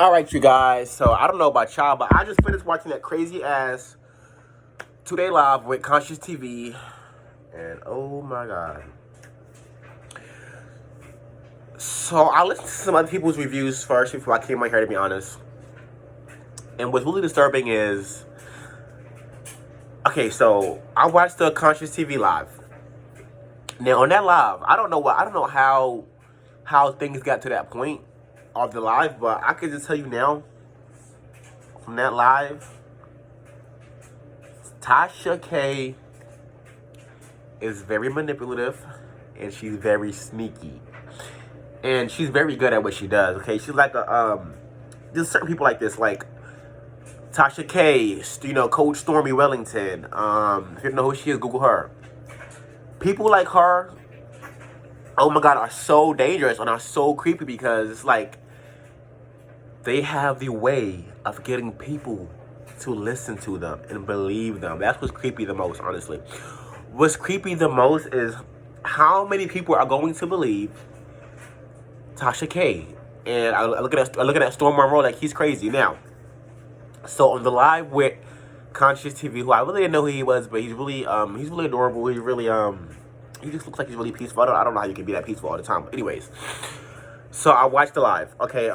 All right, you guys. So I don't know about y'all, but I just finished watching that crazy ass 2-day live with Conscious TV, and oh my god. So I listened to some other people's reviews first before I came on here, to be honest. And what's really disturbing is, okay, so I watched the Conscious TV live. Now on that live, I don't know how things got to that point of the live, but I can just tell you now, from that live, Tasha K is very manipulative and she's very sneaky. And she's very good at what she does, okay? She's like there's certain people like this, like Tasha K, Coach Stormy Wellington. If you don't know who she is, Google her. People like her, oh my god, are so dangerous and are so creepy because it's like they have the way of getting people to listen to them and believe them. That's what's creepy the most, honestly. What's creepy the most is how many people are going to believe Tasha K. And I look at that Storm Monroe like he's crazy. Now, so on the live with Conscious TV, who I really didn't know who he was, but he's really adorable. He really he just looks like he's really peaceful. I don't know how you can be that peaceful all the time. But anyways, so I watched the live. Okay,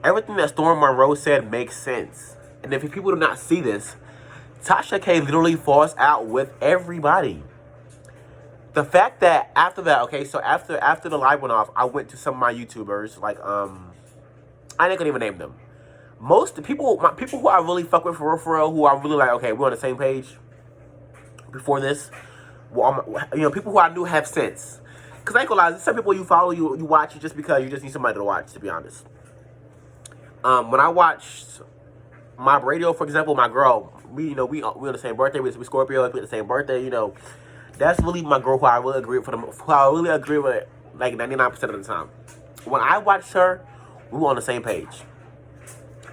everything that Storm Monroe said makes sense. And if people do not see this, Tasha K literally falls out with everybody. The fact that after that, okay, so after the live went off, I went to some of my YouTubers, like I ain't gonna even name them. Most people who I really fuck with for real, who I really like, okay, we're on the same page. Before this, well, people who I knew have sense. Cause I ain't gonna lie, some people you follow, you watch just because you just need somebody to watch. To be honest, when I watched my radio, for example, my girl, we on the same birthday. We Scorpio, we the same birthday. That's really my girl who I really agree with who I really agree with like 99% of the time. When I watched her, we were on the same page.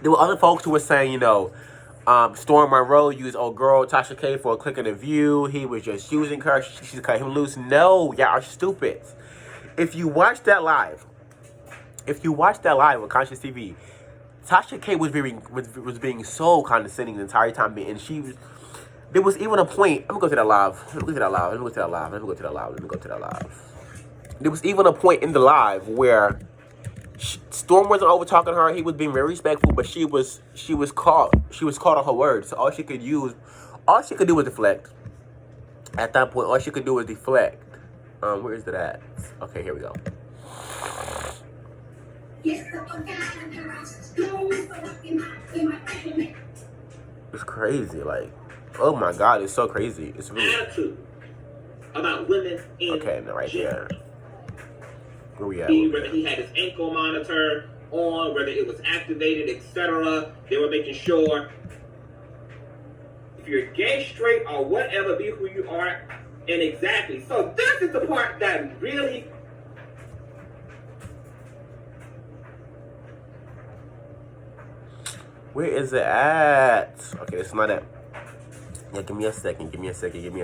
There were other folks who were saying, Storm Monroe used old girl Tasha K for a click and a view. He was just using her. She cut him loose. No, y'all are stupid. If you watch that live on Conscious TV, Tasha K was being so condescending the entire time, and there was even a point. Let me go to that live. There was even a point in the live where Storm wasn't over talking to her. He was being very respectful, but she was caught on her words. So all she could do was deflect. At that point, all she could do was deflect. Where is it at? Okay, here we go. It's crazy, like, oh my god, it's so crazy. It's really attitude about women. Okay, no, right there. Where we at? Whether he had his ankle monitor on, whether it was activated, etc. They were making sure if you're gay, straight, or whatever, be who you are, and exactly. So this is the part that really. Where is it at? Okay, it's not at. Yeah, give me a second. Okay, here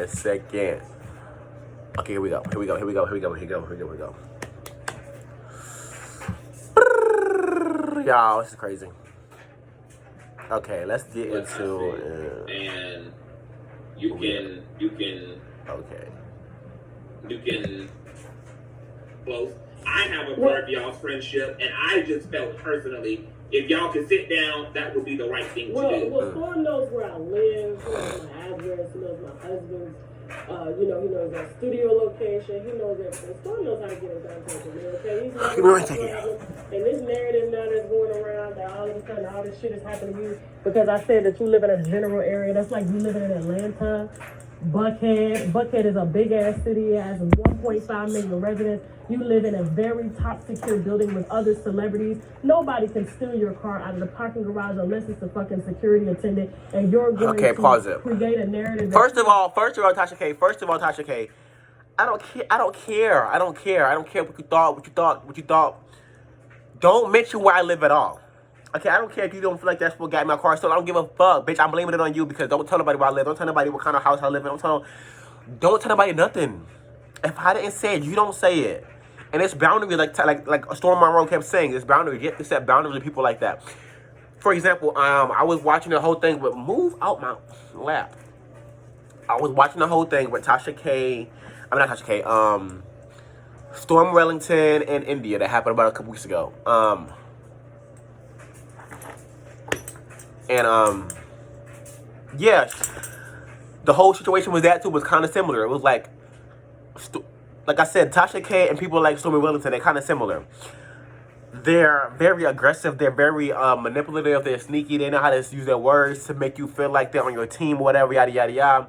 we go. Y'all, this is crazy. Okay, let's get into and you can close. I have observed y'all's friendship, and I just felt personally, if y'all could sit down, that would be the right thing to do. Well, Storm knows where I live, he knows my address, he knows my husband's, he knows our studio location, he knows everything. Storm knows how to get in contact with me, okay? He's not and this narrative now that's going around that all of a sudden all this shit is happening to you because I said that you live in a general area. That's like you living in Atlanta. Buckhead is a big ass city. It has 1.5 million residents. You live in a very top secure building with other celebrities. Nobody can steal your car out of the parking garage unless it's a fucking security attendant. And you're going to create a narrative. First of all, Tasha K. I don't care what you thought. Don't mention where I live at all. Okay, I don't care if you don't feel like that's what got my car stolen. I don't give a fuck, bitch. I'm blaming it on you because don't tell nobody where I live. Don't tell nobody what kind of house I live in. Don't tell nobody nothing. If I didn't say it, you don't say it. And it's boundaries, like Storm Monroe kept saying, it's boundaries. You have to set boundaries with people like that. For example, I was watching the whole thing, but move out my lap. I was watching the whole thing with Tasha K. I mean, not Tasha K. Storm Wellington and India that happened about a couple weeks ago. Yeah, the whole situation with that too was kind of similar. It was like I said, Tasha K and people like Stormy Wellington, they're kind of similar. They're very aggressive. They're very manipulative. They're sneaky. They know how to use their words to make you feel like they're on your team, whatever, yada yada yada.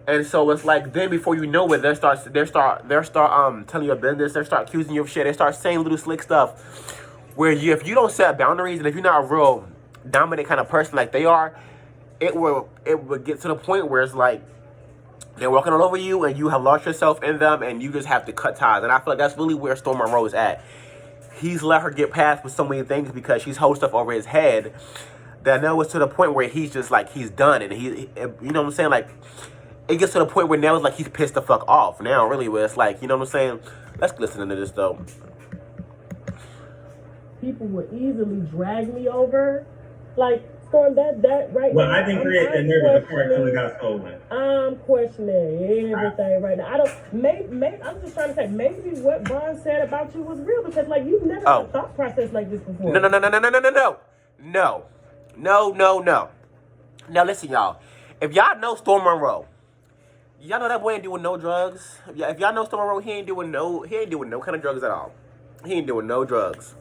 And so it's like then before you know it, they start telling your business. They start accusing you of shit. They start saying little slick stuff where if you don't set boundaries and if you're not a real dominant kind of person like they are, it will get to the point where it's like they're walking all over you and you have lost yourself in them and you just have to cut ties. And I feel like that's really where Storm Monroe is at. He's let her get past with so many things because she's holding stuff over his head that now it's to the point where he's just like he's done and you know what I'm saying, like. It gets to the point where now it's like he's pissed the fuck off. Now, really, where it's like, you know what I'm saying? Let's listen to this, though. People would easily drag me over. Like, Storm, that right well, now. I didn't create that narrative before it really got stolen. I'm questioning everything right now. I don't, maybe, I'm just trying to say, maybe what Vaughn said about you was real because, like, you've never had a thought process like this before. No. Now, listen, y'all. If y'all know Storm Monroe, y'all know that boy ain't doing no drugs. If y'all know Storm Monroe, he ain't doing no kind of drugs at all. He ain't doing no drugs.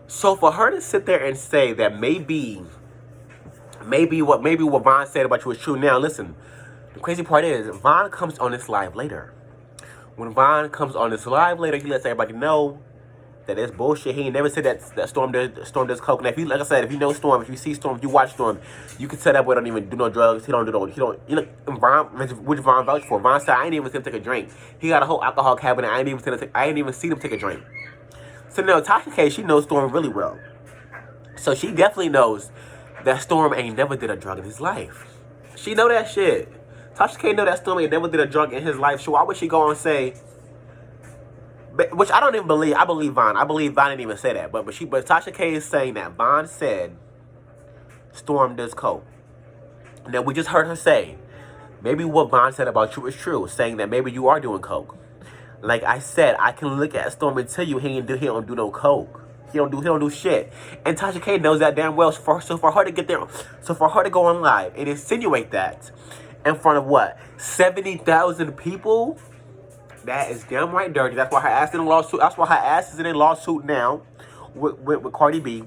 So for her to sit there and say that maybe what Vaughn said about you is true. Now listen, the crazy part is Vaughn comes on this live later. When Vaughn comes on this live later, he lets everybody know that it's bullshit. He ain't never said that Storm does coke. Now, if you, like I said, if you know Storm, if you see Storm, if you watch Storm, you can tell that boy don't even do no drugs. He don't, you know, which Vaughn vouched for. Vaughn said, I ain't even seen him take a drink. He got a whole alcohol cabinet. I ain't even seen him take a drink. So now, Tasha K, she knows Storm really well. So she definitely knows that Storm ain't never did a drug in his life. She know that shit. Tasha K know that Storm ain't never did a drug in his life. So why would she go and say, which I don't even believe. I believe Vaughn. I believe Vaughn didn't even say that. But Tasha K is saying that Vaughn said Storm does coke. Now we just heard her say maybe what Vaughn said about you is true, saying that maybe you are doing coke. Like I said, I can look at Storm and tell you he don't do no coke. He don't do shit. And Tasha K knows that damn well. So for her to get there, so for her to go on live and insinuate that in front of what 70,000 people. That is damn right dirty. That's why her ass is in a lawsuit. That's why her ass is in a lawsuit now with Cardi B,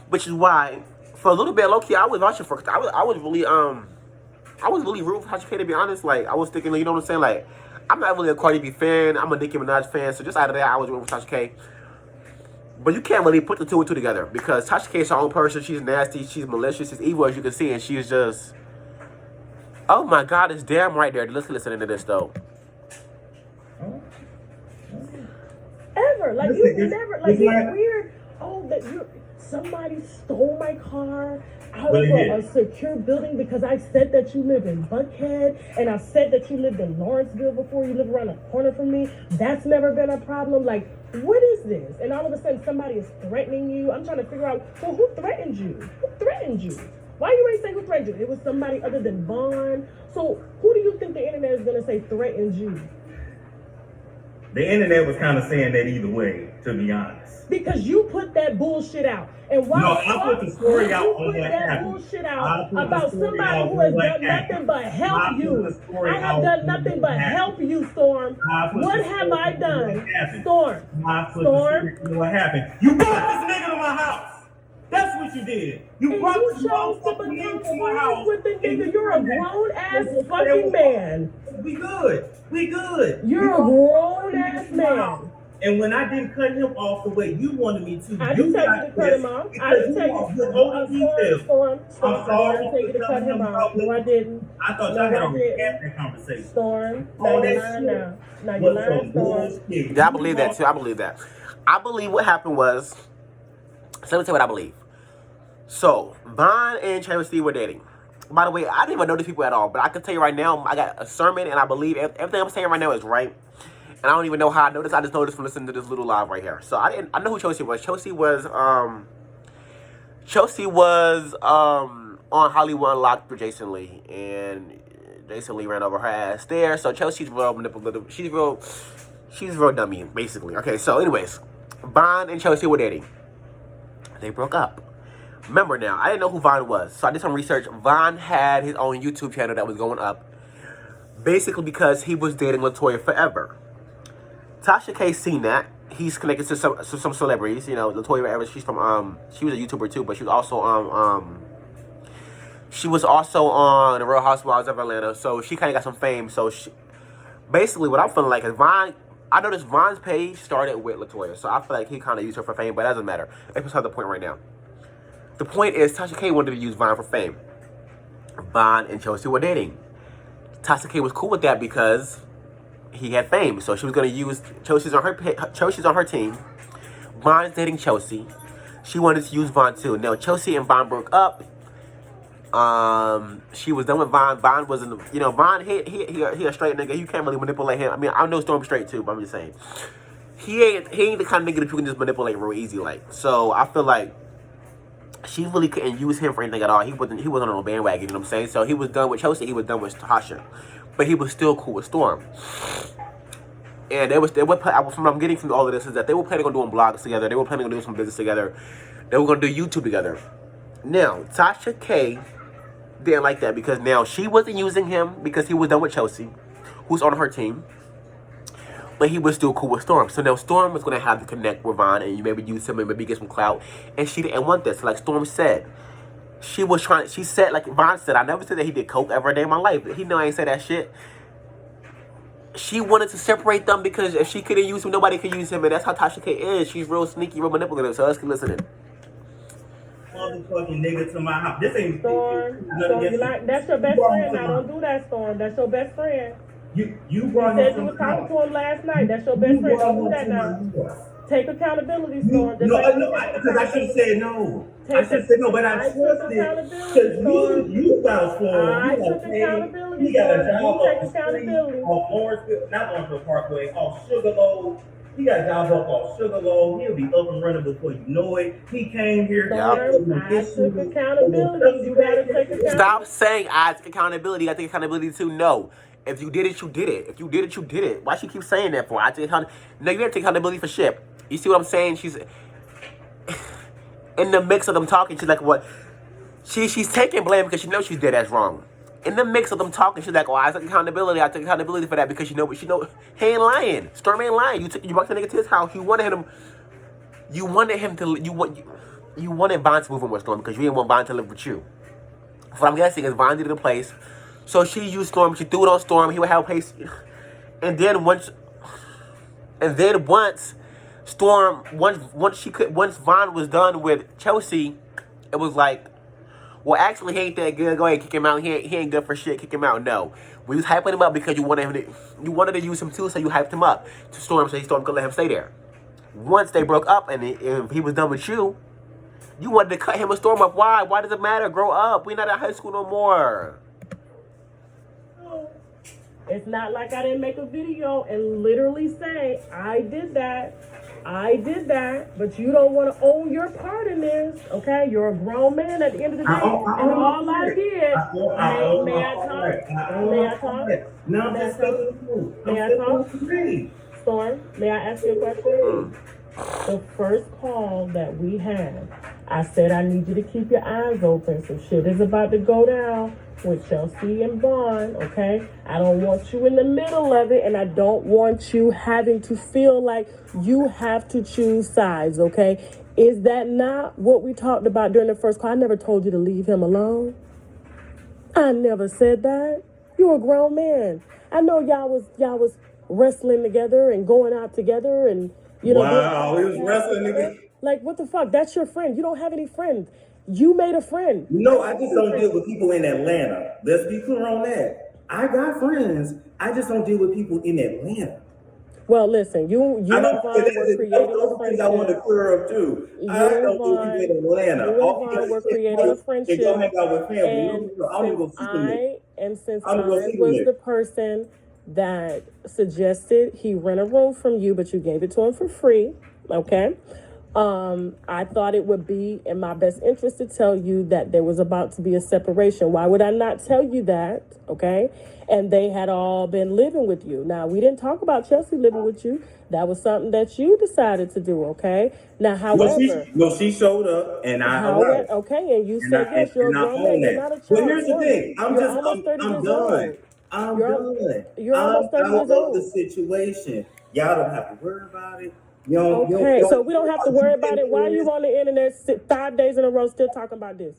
which is why for a little bit, low key, I was watching for. I was really rooting for Tasha K, to be honest. Like I was thinking, you know what I'm saying? Like I'm not really a Cardi B fan. I'm a Nicki Minaj fan. So just out of that, I was rooting for Tasha K. But you can't really put the two and two together because Tasha K is her own person. She's nasty. She's malicious. She's evil, as you can see, and she's just. Oh my God, it's damn right dirty. Let's listen to this though. Ever. Like, you never, like, it's weird. Oh, that somebody stole my car out of a secure building because I said that you live in Buckhead and I said that you lived in Lawrenceville before, you live around the corner from me. That's never been a problem. Like, what is this? And all of a sudden somebody is threatening you. I'm trying to figure out, well, who threatened you? Who threatened you? Why you ain't say who threatened you? It was somebody other than Vaughn. So who do you think the internet is going to say threatened you? The internet was kind of saying that either way, to be honest. Because you put that bullshit out. And why I put the story out on what happened. Bullshit out about somebody who has done nothing but help you. I have done nothing but help you, Storm. What have I done? Storm. What happened? You brought this nigga to my house. That's what you did. You brought this motherfucker to my house. With the nigga, you're a grown ass fucking man. We good. You're a grown ass man. And when I didn't cut him off the way you wanted me to, I didn't tell you to cut him off. I didn't tell you to cut him off. No, I didn't. I thought y'all had already had that conversation. Storm. Now you're lying now. Now you're lying, Storm. Yeah, I believe that too. I believe that. I believe what happened was. So let me tell you what I believe. So Vaughn and Travis Steve were dating. By the way, I didn't even know these people at all, but I can tell you right now, I got a sermon, and I believe everything I'm saying right now is right. And I don't even know how I know this. I just know this from listening to this little live right here. So I know who Chelsea was. Chelsea was on Hollywood Unlocked for Jason Lee, and Jason Lee ran over her ass there. So Chelsea's real manipulative. She's real dummy, basically. Okay, so anyways, Von and Chelsea were dating. They broke up. Remember now, I didn't know who Von was, so I did some research. Von had his own YouTube channel that was going up, basically because he was dating LaToya forever. Tasha K seen that. He's connected to some celebrities. You know, LaToya Evans. She's from she was a YouTuber too, but she was also on the Real Housewives of Atlanta. So she kind of got some fame. So basically, what I'm feeling like is Von. I noticed Von's page started with LaToya, so I feel like he kind of used her for fame, but it doesn't matter. That's beside the point right now. The point is, Tasha K wanted to use Von for fame. Von and Chelsea were dating. Tasha K was cool with that because he had fame, so she was going to use Chelsea's on her team. Von's dating Chelsea. She wanted to use Von too. Now Chelsea and Von broke up. She was done with Von. Von wasn't, Von. He a straight nigga. You can't really manipulate him. I mean, I know Storm's straight too, but I'm just saying he ain't the kind of nigga that you can just manipulate real easy like. So I feel like she really couldn't use him for anything at all. He wasn't on no bandwagon. You know what I'm saying? So he was done with Chelsea. He was done with Tasha, but he was still cool with Storm. And from what I'm getting from all of this is that they were planning on doing blogs together. They were planning on doing some business together. They were going to do YouTube together. Now Tasha K didn't like that because now she wasn't using him because he was done with Chelsea, who's on her team. But he was still cool with Storm. So now Storm was going to have to connect with Von and you maybe use him and maybe get some clout. And she didn't want this. Like Storm said, she said, like Von said, I never said that he did coke ever a day in my life. He know I ain't said that shit. She wanted to separate them because if she couldn't use him, nobody could use him. And that's how Tasha K is. She's real sneaky, real manipulative. So let's keep listening. Motherfucking nigga to my house. This ain't Storm, you like that's your best friend. Now don't do that, Storm. That's your best friend. You brought said you was talking to him last night. That's your best friend. Don't do that now. Take accountability, Storm. Because I should have said no. I should have said no, but I trusted because you vouched for him. I took accountability. He got a job off Lawrenceville, not Lawrenceville Parkway, off Sugarloaf. He got a job off Sugarloaf. He'll be up and running before you know it. He came here. I took accountability. You gotta take accountability. Stop saying I took accountability. I take accountability too. No. If you did it, you did it. If you did it, you did it. Why she keep saying that for? I take accountability. No, you didn't take accountability for shit. You see what I'm saying? She's in the mix of them talking. She's like, what? She's taking blame because she knows she's dead ass wrong. In the mix of them talking, she's like, oh, I took accountability. I took accountability for that because she know he ain't lying. Storm ain't lying. You brought the nigga to his house. You wanted Von to move in with Storm because you didn't want Von to live with you. What I'm guessing is Von did it in place. So she used Storm. She threw it on Storm. He would have a place. And then once Storm, once Von was done with Chelsea, it was like, well, actually, he ain't that good. Go ahead, kick him out. He ain't good for shit. Kick him out. No, we was hyping him up because you wanted to use him too, so you hyped him up to Storm, so Storm could let him stay there. Once they broke up and he was done with you, you wanted to cut him and Storm up. Why? Why does it matter? Grow up. We're not in high school no more. It's not like I didn't make a video and literally say, I did that, but you don't want to own your part in this, okay? You're a grown man at the end of the day, and all I did, may I talk? No, that's May I talk? Storm, may I ask you a question? The first call that we had, I said I need you to keep your eyes open. Some shit is about to go down with Chelsea and Von, okay? I don't want you in the middle of it, and I don't want you having to feel like you have to choose sides, okay? Is that not what we talked about during the first call? I never told you to leave him alone. I never said that. You're a grown man. I know y'all was wrestling together and going out together and, you know. Wow, we was wrestling together. Like, what the fuck? That's your friend. You don't have any friends. You made a friend. No, I just don't deal with people in Atlanta. Let's be clear on that. I got friends. I just don't deal with people in Atlanta. Well, listen, you and Von were creating a friendship. I want to clear up too. I don't do people in Atlanta. You and Von were creating a friendship. Go hang out with family. And since I was the person that suggested he rent a room from you, but you gave it to him for free. Okay. I thought it would be in my best interest to tell you that there was about to be a separation. Why would I not tell you that? Okay. And they had all been living with you. Now, we didn't talk about Chelsea living with you. That was something that you decided to do. Okay. Now, however, she showed up, and I allowed it. okay, and you And said yes, you're a I grown own man. You're that. not a But child. here's the thing. You're almost 30 years old. I'm You're done. you're almost 30 I'm years out old. of the situation. Y'all don't have to worry about it. You don't, Okay, you so we don't have to worry about it. Why are you Well, on the internet 5 days in a row still talking about this?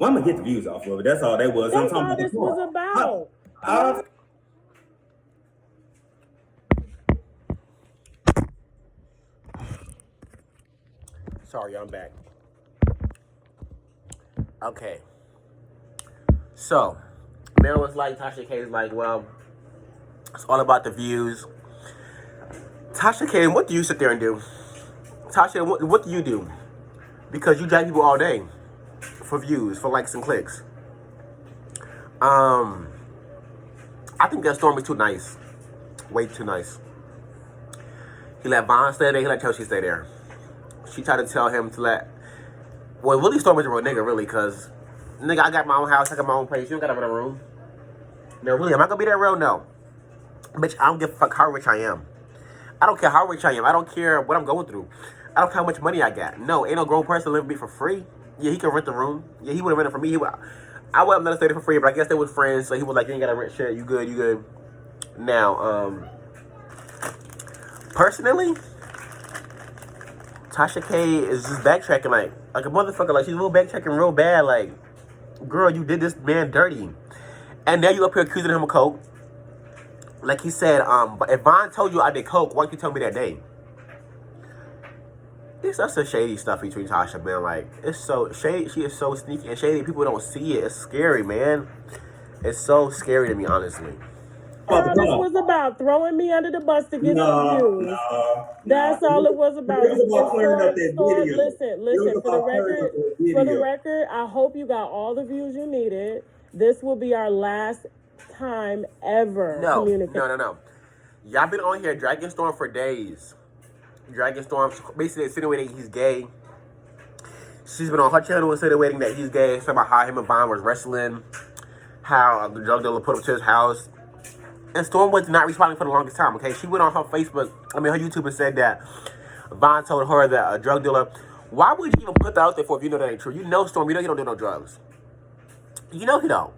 I'm gonna get the views off of it. That's all that was. That's all this was about. Sorry, I'm back. Okay. So, man was like, Tasha K is like, well, it's all about the views. Tasha K, what do you sit there and do? Tasha, what do you do? Because you drag people all day for views, for likes and clicks. I think that Storm is too nice. Way too nice. He let Vaughn stay there, he let Chelsea stay there. She tried to tell him to let... Well, really, Storm is a real nigga, really, because... Nigga, I got my own house, I got my own place, you don't got another room. No, really, am I gonna be that real? No. Bitch, I don't give a fuck how rich I am. I don't care how rich I am. I don't care what I'm going through. I don't care how much money I got. No, ain't no grown person living with me for free. Yeah, he can rent the room. Yeah, he would have rented for me. I would have let him stay there for free, but I guess they was friends, so he was like, you ain't gotta rent shit, you good, you good. Now, personally, Tasha K is just backtracking like a motherfucker. Like, she's a little backtracking real bad. Like, girl, you did this man dirty. And now you up here accusing him of coke. Like he said, but if Vaughn told you I did coke, why didn't you tell me that day? It's such a shady stuff between Tasha, man. Like, it's so shady. She is so sneaky and shady. People don't see it. It's scary, man. It's so scary to me, honestly. All this was about throwing me under the bus to get some views. That's all it was about. Listen. For the record, I hope you got all the views you needed. This will be our last time ever communicating. No. Y'all been on here dragging Storm for days. Dragging Storm, basically insinuating he's gay. She's been on her channel insinuating that he's gay. Talking about how him and Vaughn was wrestling. How the drug dealer put him to his house. And Storm was not responding for the longest time, okay? She went on her her YouTube and said that Vaughn told her that a drug dealer... Why would you even put that out there for if you know that ain't true? You know Storm, you know he don't do no drugs. You know he don't.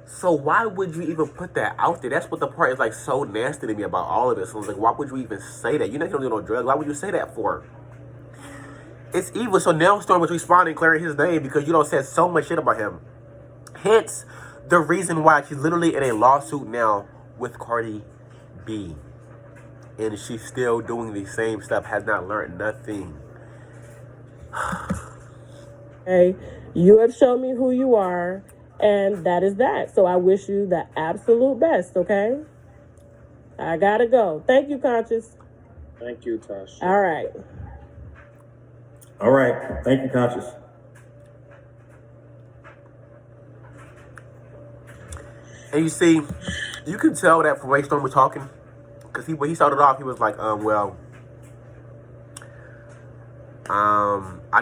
So why would you even put that out there? That's what the part is like so nasty to me about all of this. So I was like, why would you even say that? You know he don't do no drugs. Why would you say that for? It's evil. So now Storm was responding, clearing his name because you don't said so much shit about him. Hence, the reason why she's literally in a lawsuit now with Cardi B. And she's still doing the same stuff, has not learned nothing. Hey, you have shown me who you are, and that is that. So I wish you the absolute best, okay? I gotta go. Thank you, Conscious. Thank you, Tasha. All right. All right. Thank you, Conscious. And you see, you can tell that from the way Storm was talking. Because when he started off, he was like, I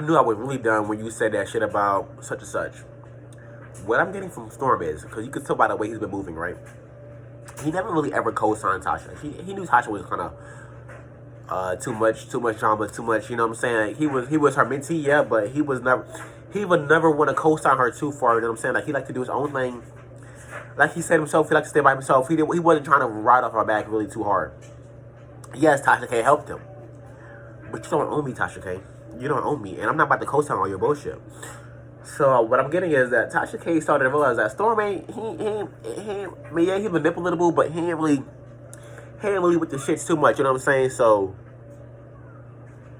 knew I was really done when you said that shit about such and such. What I'm getting from Storm is, because you can tell by the way he's been moving, right? He never really ever co-signed Tasha. He knew Tasha was kind of too much drama, too much, you know what I'm saying? He was her mentee, yeah, but he would never want to co-sign her too far, you know what I'm saying? Like, he liked to do his own thing. Like he said himself, he liked to stay by himself. He wasn't trying to ride off her back really too hard. Yes, Tasha K helped him. But you don't own me, Tasha K. You don't own me. And I'm not about to co-sign all your bullshit. So what I'm getting is that Tasha K started to realize that Storm ain't, he manipulable, but he ain't really with the shits too much, you know what I'm saying? So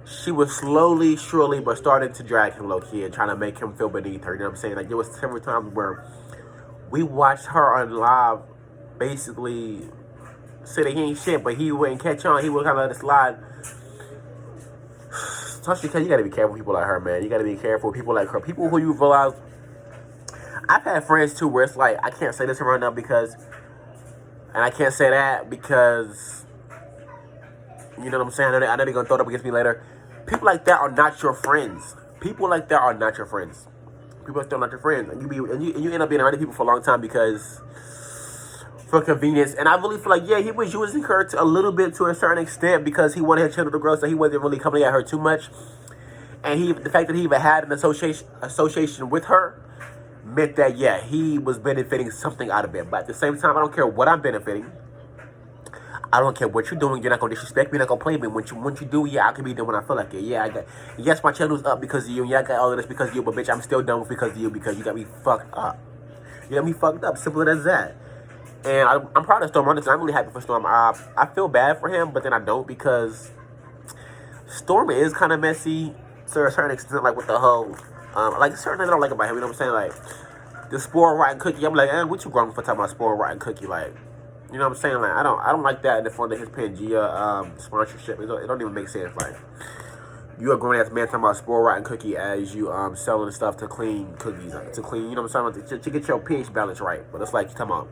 she was slowly, surely, but started to drag him low-key and trying to make him feel beneath her, you know what I'm saying? Like, there was several times where we watched her on live basically say that he ain't shit, but he wouldn't catch on. He would kind of let it slide. Tasha K, you gotta be careful with people like her, man. You gotta be careful with people like her. People who you realize... I've had friends, too, where it's like, I can't say this around them because And I can't say that because, you know what I'm saying? I know they're going to throw it up against me later. People like that are not your friends. People like that are not your friends. People are still not your friends. And you end up being around people for a long time because, for convenience. And I really feel like, yeah, he was using her a little bit to a certain extent because he wanted his children to grow, so he wasn't really coming at her too much. And the fact that he even had an association with her meant that, yeah, he was benefiting something out of it. But at the same time, I don't care what I'm benefiting. I don't care what you're doing. You're not going to disrespect me. You're not going to play me. Once you do, yeah, I can be there when I feel like it. Yeah, yes, my channel's up because of you. Yeah, I got all of this because of you. But, bitch, I'm still done because of you because you got me fucked up. You got me fucked up. Simple as that. And I'm proud of Storm. Honestly, I'm really happy for Storm. I feel bad for him, but then I don't because Storm is kind of messy to a certain extent, like with the whole, like certain things I don't like about him. You know what I'm saying? Like the spoiled rotten cookie. I'm like, what you grown for talking about spoiled rotten cookie? Like, you know what I'm saying? Like, I don't like that in the front of his Pangea sponsorship. It don't even make sense. Like, you a grown ass man talking about spoiled rotten cookie as you selling stuff to clean cookies, to clean. You know what I'm saying? To get your pH balance right. But it's like, you talking about.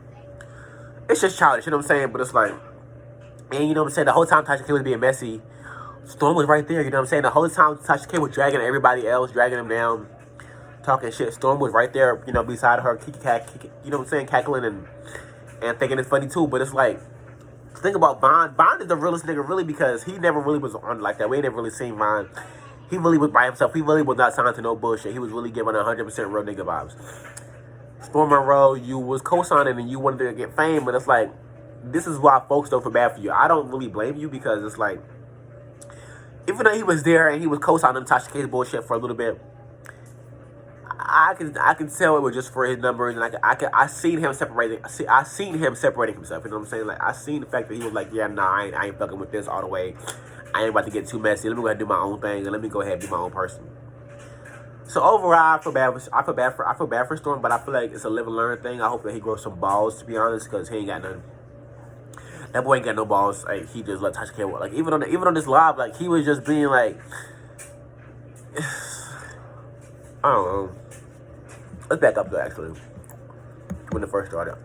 It's just childish, you know what I'm saying? But it's like, and you know what I'm saying? The whole time Tasha K was being messy, Storm was right there, you know what I'm saying? The whole time Tasha K was dragging everybody else, dragging them down, talking shit. Storm was right there, you know, beside her, you know what I'm saying? Cackling and thinking it's funny too. But it's like, think about Von. Von is the realest nigga, really, because he never really was on like that. We ain't never really seen Von. He really was by himself. He really was not signed to no bullshit. He was really giving 100% real nigga vibes. Storm Monroe, you was co-signing and you wanted to get fame, but it's like, this is why folks don't feel bad for you. I don't really blame you because it's like, even though he was there and he was co-signing Tasha K's bullshit for a little bit, I can tell it was just for his numbers, and I seen him separating. I seen him separating himself. You know what I'm saying? Like, I seen the fact that he was like, yeah, nah, I ain't fucking with this all the way. I ain't about to get too messy. Let me go ahead and do my own thing, and let me go ahead and be my own person. So overall, I feel bad for Storm, but I feel like it's a live and learn thing. I hope that he grows some balls, to be honest, because he ain't got none. That boy ain't got no balls. Like, he just let Tasha K walk. Like, even on this live, like, he was just being like, I don't know. Let's back up though, actually, when it first started.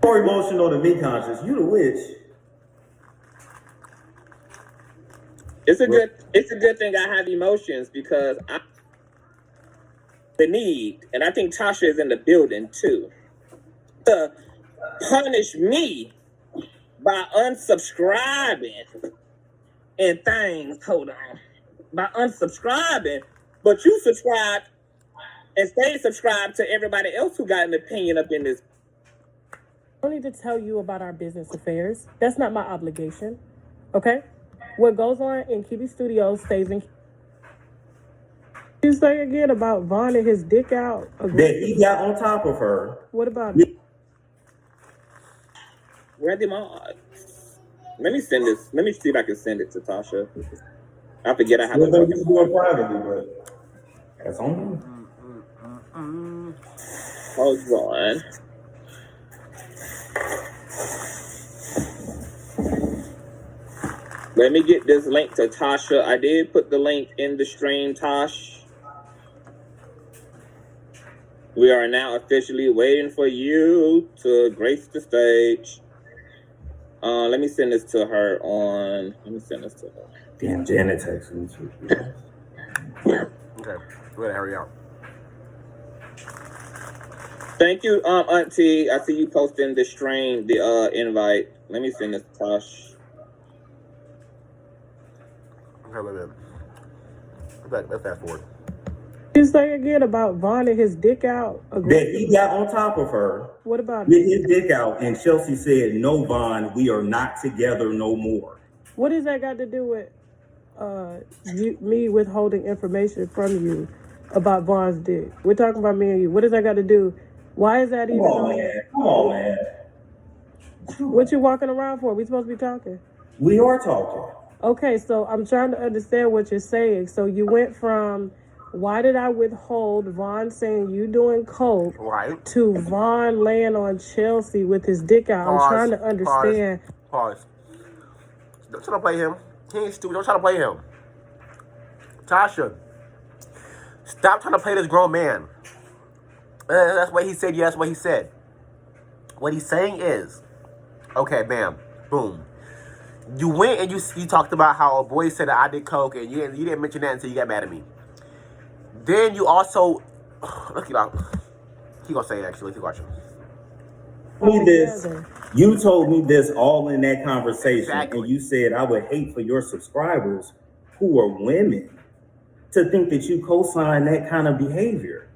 More emotional than me, conscious. You the witch. It's a good thing I have emotions because I the need, and I think Tasha is in the building too, to punish me by unsubscribing and things. Hold on, by unsubscribing, but you subscribed and stay subscribed to everybody else who got an opinion up in this. I don't need to tell you about our business affairs. That's not my obligation. Okay? What goes on in QB Studios stays in. You say again about Von and his dick out. That he got on top of her. What about it? Where are the mods? Let me send this. Let me see if I can send it to Tasha. I forget I have to. We're going to do it privately, but that's on you. Hold on. Let me get this link to Tasha. I did put the link in the stream, Tosh. We are now officially waiting for you to grace the stage. Let me send this to her on. Let me send this to her. Damn, Janet texted me too. Okay, we gotta hurry up. Thank you, Auntie. I see you posting the stream, the invite. Let me send this to Tosh. Okay, wait a minute. Let's fast forward. You say again about Von and his dick out. That he got on top of her. What about with it? his dick out, and Chelsea said, "No, Von, we are not together no more." What does that got to do with me withholding information from you about Von's dick? We're talking about me and you. What does that got to do? Why is that even? Come on, man. What you walking around for? We supposed to be talking. We are talking. Okay, so I'm trying to understand what you're saying. So you went from, why did I withhold Von saying you doing coke, Right. to Von laying on Chelsea with his dick out. I'm trying to understand. Pause. Don't try to play him. He ain't stupid. Don't try to play him. Tasha, stop trying to play this grown man. That's what he said. Yeah, that's what he said. What he's saying is, okay, bam, boom. You went and you talked about how a boy said that I did coke, and you didn't mention that until you got mad at me. Then you also, look it up. He gonna say it actually. Keep watching. You told me this all in that conversation, Exactly. and you said I would hate for your subscribers who are women to think that you co-sign that kind of behavior.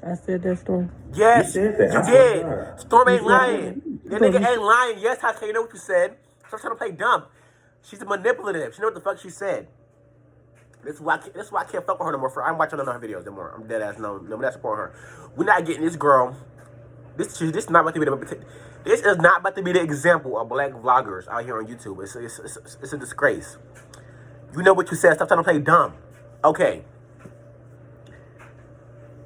I said that, Storm. Yes, you said that. You did. Storm ain't lying. That nigga ain't lying. Yes, Tasha K, you know what you said. Stop trying to play dumb. She's manipulative. She know what the fuck she said. This is why I can't fuck with her no more. I'm watching none of her videos no more. I'm dead ass no, that's supporting her. We're not getting this girl. This is not about to be the example of black vloggers out here on YouTube. It's a disgrace. You know what you said. Stop trying to play dumb. Okay.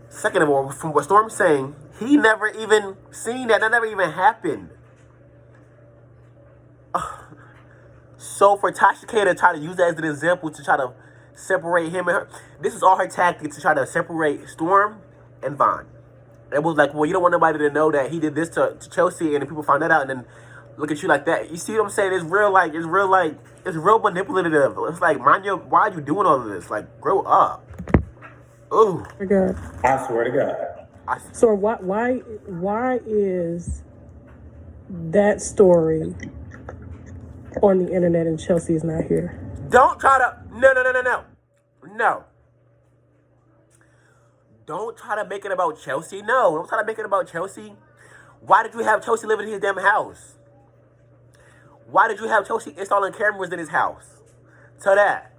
Second of all, from what Storm's saying, he never even seen that. That never even happened. So for Tasha K to try to use that as an example to try to separate him and her, this is all her tactic to try to separate Storm and Von. It was like, well, you don't want nobody to know that he did this to Chelsea, and then people find that out, and then look at you like that. You see what I'm saying? It's real manipulative. It's like, why are you doing all of this? Like, grow up. Ooh. Oh my God. I swear to God. So why is that story on the internet and Chelsea is not here? Don't try to, no. Don't try to make it about Chelsea. No, don't try to make it about Chelsea. Why did you have Chelsea living in his damn house? Why did you have Chelsea installing cameras in his house? So that.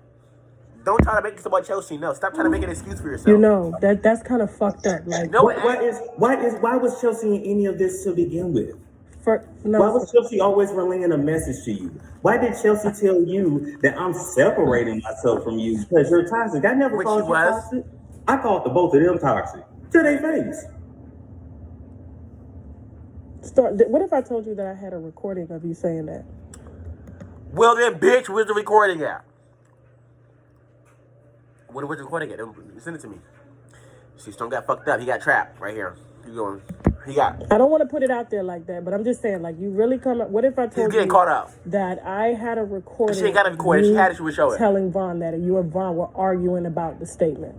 Don't try to make this about Chelsea. No, stop trying to make an excuse for yourself. You know, that's kind of fucked up. Like, no, why was Chelsea in any of this to begin with? Why was Chelsea always relaying a message to you? Why did Chelsea tell you that I'm separating myself from you because you're toxic? I never called you toxic. I called the both of them toxic to their face. What if I told you that I had a recording of you saying that? Well then, bitch, where's the recording at? Where's the recording at? Send it to me. See, Stone got fucked up. He got trapped right here. I don't want to put it out there like that, but I'm just saying, like, you really come up. What if I told you caught up. that I had a recording? She ain't got a recording. She had it. She would show it. Telling Von that you and Von were arguing about the statement.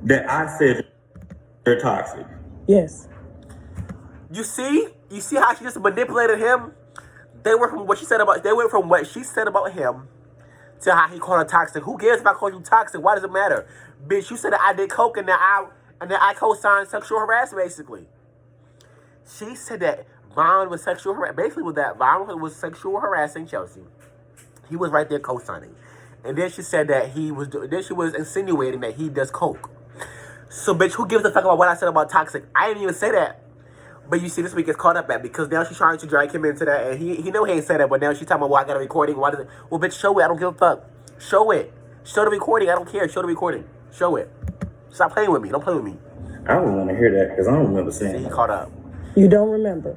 That I said they're toxic. Yes. You see how she just manipulated him? They went from what she said about him to how he called her toxic. Who cares if I call you toxic? Why does it matter? Bitch, you said that I did coke and that I co-signed sexual harassment, basically. She said that Von was sexual harassing. Basically, with that, Von was sexual harassing Chelsea. He was right there co-signing. And then she said that she was insinuating that he does coke. So, bitch, who gives a fuck about what I said about toxic? I didn't even say that. But you see, this week gets caught up at because now she's trying to drag him into that, and he know he ain't said that, but now she's talking about, well, I got a recording. Why does it? Well, bitch, show it. I don't give a fuck. Show it. Show the recording. I don't care. Show the recording. Show it. Stop playing with me. Don't play with me. I don't want to hear that because I don't remember saying he caught up. You don't remember.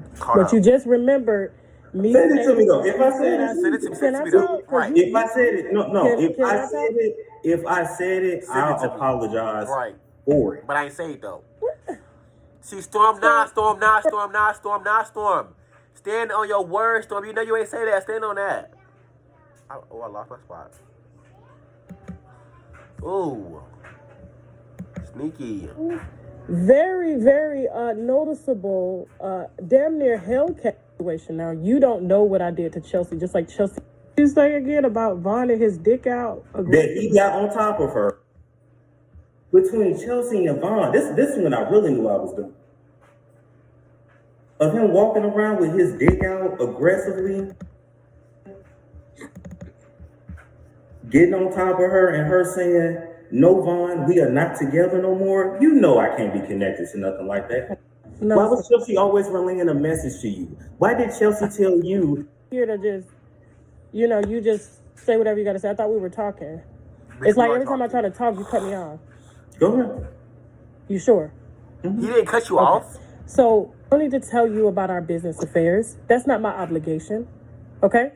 You just remembered me. Send it to me, though. If I said it, send it to me, though. Right. If I said it, no. If I said it, I'll apologize for it. But I ain't say it, though. See, Storm. Stand on your word, Storm. You know you ain't say that. Stand on that. I lost my spot. Ooh. Sneaky. Very, very noticeable, damn near Hellcat situation. Now, you don't know what I did to Chelsea, just like Chelsea. You say again about Von and his dick out? That he got on top of her. Between Chelsea and Von, this is when I really knew I was doing. Of him walking around with his dick out aggressively, getting on top of her and her saying, no, Von, we are not together no more. You know I can't be connected to nothing like that. No. Why was Chelsea always relaying a message to you? Why did Chelsea tell you? Here to just, you just say whatever you got to say. I thought we were talking. It's like every time I try to talk, you cut me off. Go ahead. You sure? Mm-hmm. He didn't cut you off? So, I don't need to tell you about our business affairs. That's not my obligation. Okay?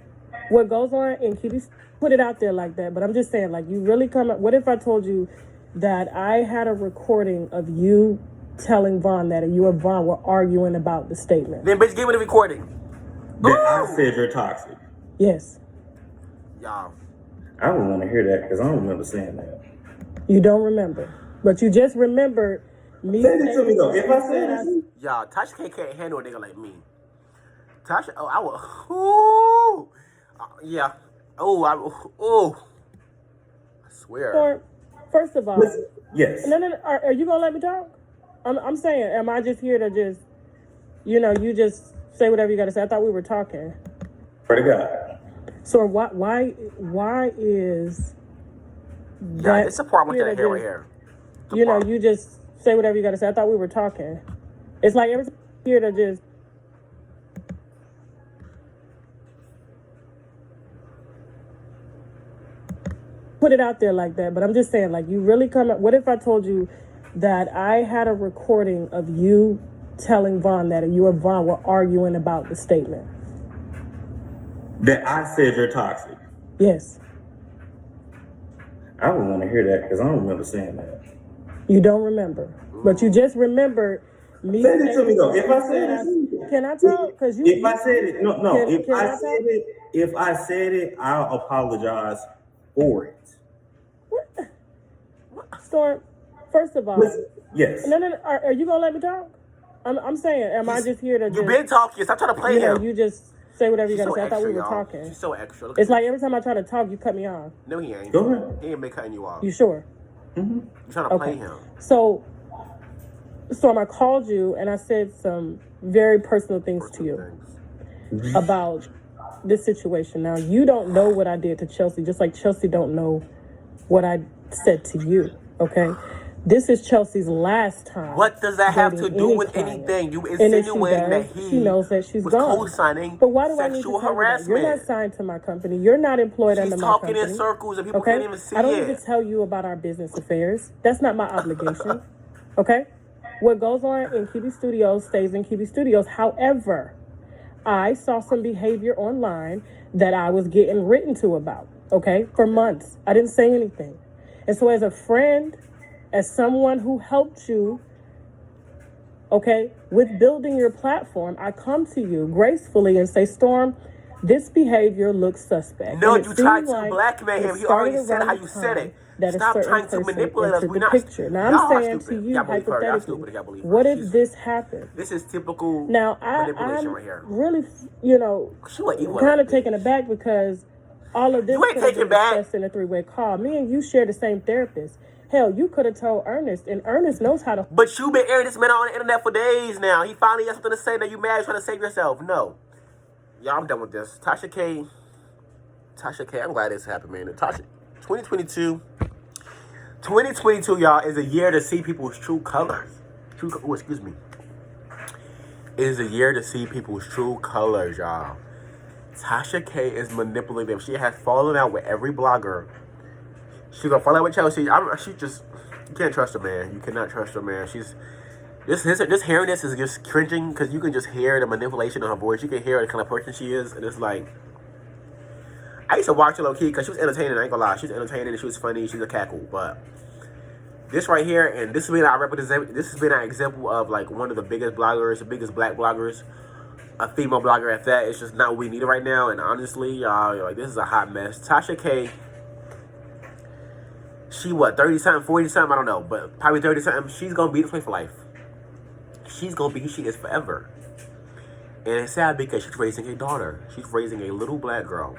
What goes on in Kitty's, put it out there like that. But I'm just saying, like, you really come up. What if I told you that I had a recording of you telling Vaughn that you and Vaughn were arguing about the statement? Then bitch, give me the recording. That I said you're toxic. Yes. Y'all. I don't want to hear that because I don't remember saying that. You don't remember. But you just remembered me. Say it to me though. If I said it, y'all, Tasha K can't handle a nigga like me. Tasha, I will. Yeah. I swear. Or, first of all, listen, yes. No. Are you gonna let me talk? I'm saying, am I just here to just, you just say whatever you gotta say? I thought we were talking. Pray to God. So why is Yeah, that it's a problem with that hair right here. You just say whatever you gotta say. I thought we were talking. It's like every time you're here to just. Put it out there like that, but I'm just saying, like, you really come up. What if I told you that I had a recording of you telling Vaughn that you and Vaughn were arguing about the statement? That I said you're toxic. Yes. I don't want to hear that because I don't remember saying that. You don't remember, but you just remembered me. Say it to me though. If I said it, can I talk? Because if I said it, no. If I talk? said it, I'll apologize for it. Storm, first of all, listen, yes. No. Are you gonna let me talk? I'm saying, am I just here to? You've been talking. Stop trying to play him. You just say whatever you gotta say. I thought we were y'all. talking. She's so extra. It's like every time I try to talk, you cut me off. No, he ain't. Go ahead. He ain't been cutting you off. You sure? Mm-hmm. You're trying to play him. So, Storm, I called you and I said some very personal things to you about this situation. Now, you don't know what I did to Chelsea, just like Chelsea don't know what I said to you. Okay, this is Chelsea's last time. What does that have to do with anything? You insinuating that she knows that she's was gone. co-signing But why do I need to sexual tell you that? harassment? You're not signed to my company. You're not employed under my company. She's talking in circles and people can't even see it. I don't need to tell you about our business affairs. That's not my obligation. Okay? What goes on in QB Studios stays in QB Studios. However, I saw some behavior online that I was getting written to about, okay, for months. I didn't say anything. And so as a friend, as someone who helped you, okay, with building your platform, I come to you gracefully and say, Storm, this behavior looks suspect. No, you tried to blackmail him. He already said how you said it. Stop trying to manipulate us. We're not. Now I'm saying to you, hypothetically, what if this happened? This is typical I'm manipulation right here. Really, kind of taken aback because all of this could have been discussed in a three-way call. Me and you share the same therapist. Hell, you could have told Ernest, and Ernest knows how to. But you've been airing this man on the internet for days now. He finally has something to say. Now you mad trying to save yourself? No. Y'all, I'm done with this. Tasha K, I'm glad this happened, man. 2022, y'all, is a year to see people's true colors. It is a year to see people's true colors, y'all. Tasha K is manipulative. She has fallen out with every blogger. She's gonna fall out with Chelsea. You can't trust her, man. You cannot trust her, man. Just hearing this is just cringing because you can just hear the manipulation in her voice. You can hear the kind of person she is, and it's like, I used to watch her low key because she was entertaining. I ain't gonna lie, she was entertaining and she was funny. She was a cackle, but this right here, and this has been an example of like one of the biggest bloggers, the biggest black bloggers, a female blogger at that. It's just not what we need right now. And honestly, y'all, like, this is a hot mess. Tasha K. She 30-something, 40-something, I don't know, but probably 30-something. She's gonna be this way for life. She's gonna be who she is forever. And it's sad because she's raising a daughter. She's raising a little black girl.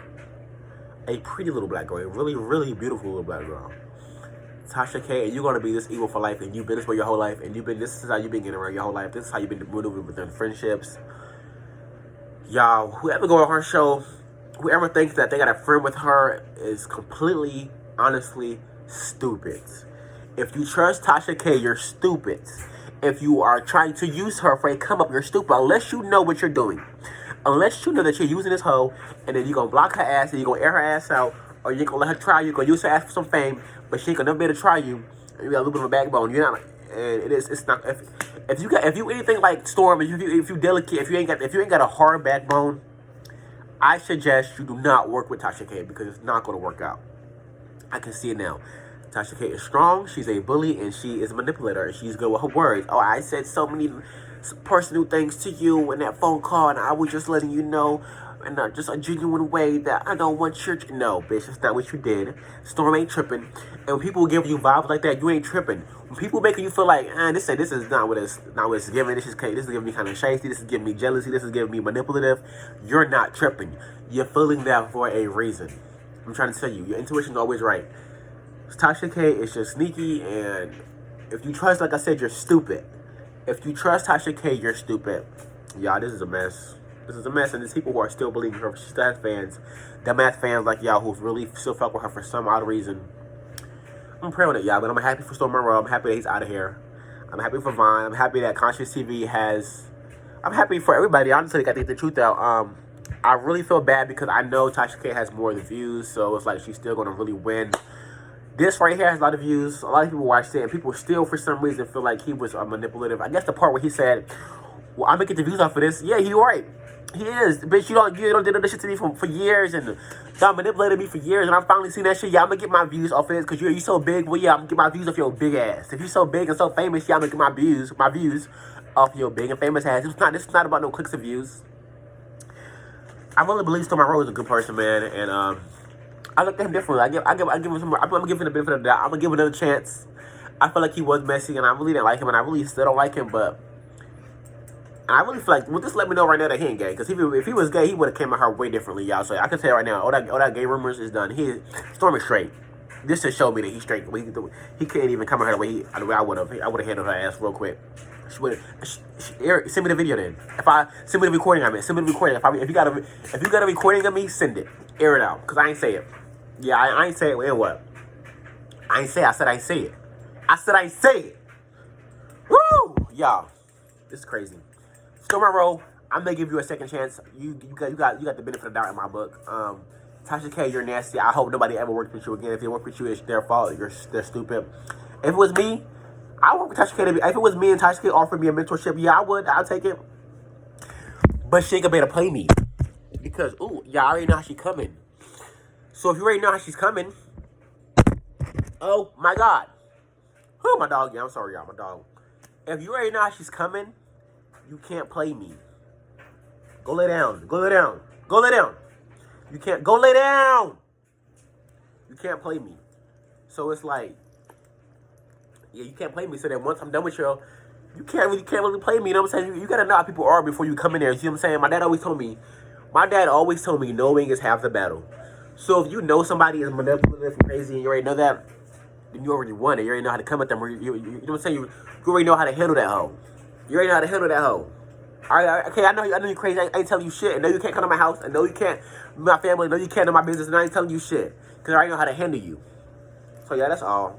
A pretty little black girl. A really, really beautiful little black girl. Tasha K, and you're gonna be this evil for life, and you've been this way your whole life, and this is how you've been getting around your whole life. This is how you've been maneuvering within friendships. Y'all, whoever go on her show, whoever thinks that they got a friend with her is completely, honestly, stupid. If you trust Tasha K, you're stupid. If you are trying to use her for a come up, you're stupid. Unless you know what you're doing. Unless you know that you're using this hoe, and then you're gonna block her ass, and you're gonna air her ass out, or you're gonna let her try you, you're gonna use her ass for some fame, but she ain't gonna never be able to try you, and you got a little bit of a backbone. You're not, and it's not. If you anything like Storm, if you delicate, if you ain't got a hard backbone, I suggest you do not work with Tasha K because it's not gonna work out. I can see it now. Tasha K is strong, she's a bully, and she is a manipulator. She's good with her words. Oh, I said so many personal things to you in that phone call, and I was just letting you know in just a genuine way that I don't want your... No, bitch, that's not what you did. Storm ain't tripping. And when people give you vibes like that, you ain't tripping. When people making you feel like, this is not what it's giving. This is giving me kind of shady. This is giving me jealousy. This is giving me manipulative. You're not tripping. You're feeling that for a reason. I'm trying to tell you, your intuition's always right. Tasha K is just sneaky, and if you trust, like I said, you're stupid. If you trust Tasha K, you're stupid. Y'all, this is a mess. This is a mess, and there's people who are still believing her. She still has fans. Dumbass fans like y'all who really still fuck with her for some odd reason. I'm praying on it, y'all, but I'm happy for Storm Monroe. I'm happy that he's out of here. I'm happy for Vine. I'm happy that Conscious TV has... I'm happy for everybody. Honestly, I think the truth out. I really feel bad because I know Tasha K has more of the views, so it's like she's still going to really win. This right here has a lot of views. A lot of people watched it, and people still, for some reason, feel like he was manipulative. I guess the part where he said, well, I'm going to get the views off of this. Yeah, he's right. He is. Bitch, you don't do this shit to me for years, and y'all manipulated me for years, and I'm finally seeing that shit. Yeah, I'm going to get my views off of this, because you so big. Well, yeah, I'm going to get my views off your big ass. If you so big and so famous, yeah, I'm going to get my views off your big and famous ass. This is not about no clicks and views. I really believe Storm Monroe is a good person, man, and I look at him differently. I give him some. I'm giving him the benefit of the doubt. I'm gonna give him another chance. I feel like he was messy, and I really didn't like him, and I really still don't like him. But I really feel like, well, just let me know right now that he ain't gay. Because if he was gay, he would have came at her way differently, y'all. So I can tell you right now, all that gay rumors is done. Storm is straight. This just showed me that he's straight. He couldn't even come at her the way I would have. I would have handled her ass real quick. Send me the video then. Send me the recording of it. Send me the recording. If you got a recording of me, send it. Air it out. Cause I ain't say it. Yeah, I ain't say it. And what? I ain't say it. I said I ain't say it. I said I ain't say it. Woo! Y'all, this is crazy. Storm Monroe, I'm gonna give you a second chance. You got the benefit of the doubt in my book. Tasha K, you're nasty. I hope nobody ever worked with you again. If they work with you, it's their fault. They're stupid. If it was me, I would work with Tasha K. If it was me and Tasha K offered me a mentorship, yeah, I would. I'll take it. But she ain't gonna be able to play me. Because, ooh, y'all already know how she's coming. So if you already know how she's coming, oh my God. Oh, my dog. Yeah, I'm sorry, y'all. My dog. If you already know how she's coming, you can't play me. Go lay down. Go lay down. Go lay down. You can't. Go lay down. You can't play me. So it's like, yeah, you can't play me. So then once I'm done with you, you can't really play me. You know what I'm saying? You gotta know how people are before you come in there. You see what I'm saying? My dad always told me knowing is half the battle. So if you know somebody is manipulative and crazy and you already know that, then you already won it. You already know how to come at them. You know what I'm saying? You already know how to handle that hoe. You already know how to handle that hoe. All right, okay, I know you're crazy. I ain't telling you shit. I know you can't come to my house. I know you can't my family. I know you can't know my business. And I ain't telling you shit. Because I already know how to handle you. So yeah, that's all.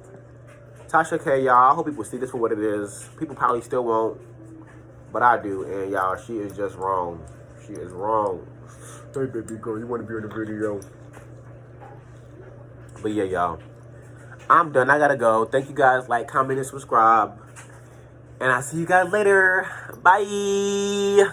Tasha K, y'all. I hope people see this for what it is. People probably still won't. But I do. And y'all, she is just wrong. She is wrong. Hey, baby girl, you want to be in the video? But yeah, y'all. I'm done. I gotta go. Thank you guys. Like, comment, and subscribe. And I'll see you guys later. Bye.